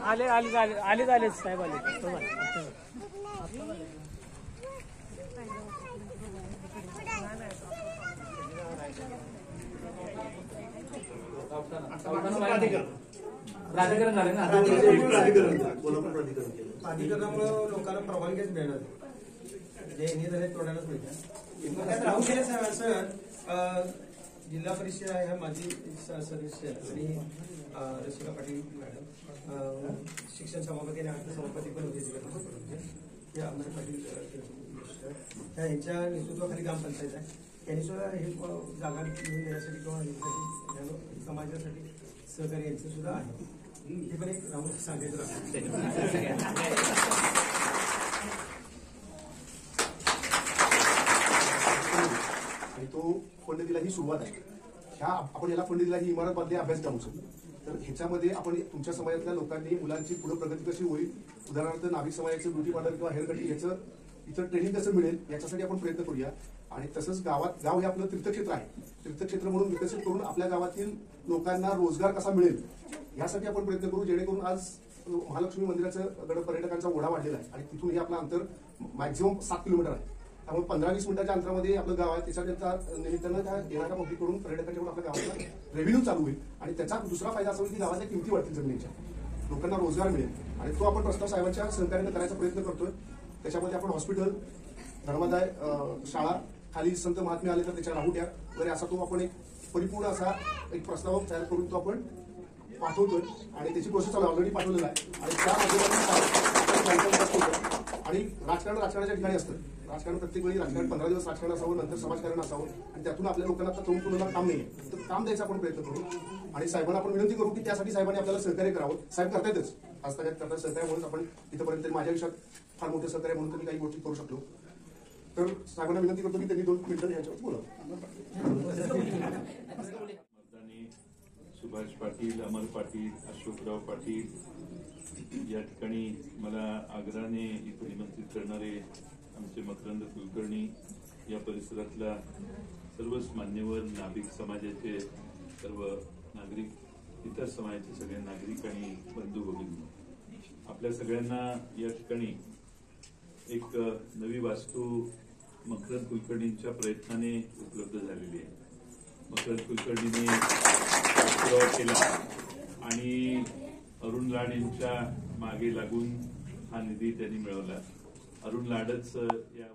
आले आले आले आले आले साहेब आले प्राधिकरण झाले ना, प्राधिकरणामुळे लोकांना परवानगीच मिळणार जे झाले तोडायलाच मिळतात. राहून गेले सर जिल्हा परिषद आहे ह्या माझी सदस्य आणि रसिका पाटील मॅडम शिक्षण सभापती आणि अर्थ सभापती पण होते. हे आमदार पाटील त्या यांच्या नेतृत्वाखाली ग्रामपंचायत आहे. त्यांनी सुद्धा हे जागा मिळून देण्यासाठी किंवा समाजासाठी सहकार्य यांचं सुद्धा आहे. हे पण एक राहून सांगायचं आणि तो फंड दिला ही सुरुवात आहे. ह्या आपण याला फंड दिला ही इमारत बांधली अभ्यासक्रमाचं. तर ह्याच्यामध्ये आपण तुमच्या समाजातल्या लोकांनी मुलांची पुढे प्रगती कशी होईल, उदाहरणार्थ नाभिक समाजाचं ब्युटी पार्लर किंवा हेअर कटिंग याचं इथं ट्रेनिंग कसं मिळेल याच्यासाठी आपण प्रयत्न करूया. आणि तसंच गाव हे आपलं तीर्थक्षेत्र आहे. तीर्थक्षेत्र म्हणून विकसित करून आपल्या गावातील लोकांना रोजगार कसा मिळेल यासाठी आपण प्रयत्न करू. जेणेकरून आज महालक्ष्मी मंदिराचं गड पर्यटकांचा ओढा वाढलेला आहे आणि तिथून हे आपलं अंतर मॅक्झिमम 7 किलोमीटर आहे. त्यामुळे 15-20 मिनिटाच्या अंतरामध्ये आपलं गाव आहे. त्याच्या निमित्तानं त्या येणाऱ्या पब्लिककडून पर्यटकांच्याकडून आपल्या गावाला रेव्हेन्यू चालू होईल आणि त्याचा दुसरा फायदा असा होईल की गावाच्या किमती वाढतील, जमिनीच्या लोकांना रोजगार मिळेल. आणि तो आपण प्रस्ताव साहेबांच्या सहकार्याने करायचा प्रयत्न करतोय. त्याच्यामध्ये आपण हॉस्पिटल, धर्मादाय शाळा, खाली संत महात्मे आले तर त्याच्या राहुट्या वगैरे असा तो आपण एक परिपूर्ण असा एक प्रस्ताव तयार करून तो आपण पाठवतोय आणि त्याची प्रोसेस चालू ऑलरेडी पाठवलेला आहे. आणि त्या माध्यमातून आणि राजकारणाच्या ठिकाणी असतं. राजकारण प्रत्येक वेळी राजकारण 15 दिवस राजकारण असावं, नंतर समाजकारण असावं आणि त्यातून आपल्या लोकांना आता तरुण मुलांना काम नाही आहे तर काम द्यायचा आपण प्रयत्न करू. आणि साहेबांना आपण विनंती करू की त्यासाठी साहेबांनी आपल्याला सहकार्य करावं. साहेब करतायतच, हस्तगत करतात सहकार्यामुळेच आपण इथपर्यंत माझ्या आयुष्यात फार मोठं सहकार्य म्हणून मी काही गोष्टी करू शकलो. तर साहेबांना विनंती करतो की त्यांनी 2 मिनिटं याच्यावर बोला. सुभाष पाटील, अमर पाटील, अशोकराव पाटील या ठिकाणी मला आग्रहाने इथे निमंत्रित करणारे आमचे मकरंद कुलकर्णी, या परिसरातला सर्वच मान्यवर, नाभिक समाजाचे सर्व नागरिक, इतर समाजाचे सगळे नागरिक आणि बंधू भगिनी, आपल्या सगळ्यांना या ठिकाणी एक नवी वास्तू मकरंद कुलकर्णींच्या प्रयत्नाने उपलब्ध झालेली आहे. मकरंद कुलकर्णीने केला आणि अरुण लाड यांच्या मागे लागून हा निधी त्यांनी मिळवला. अरुण लाडच या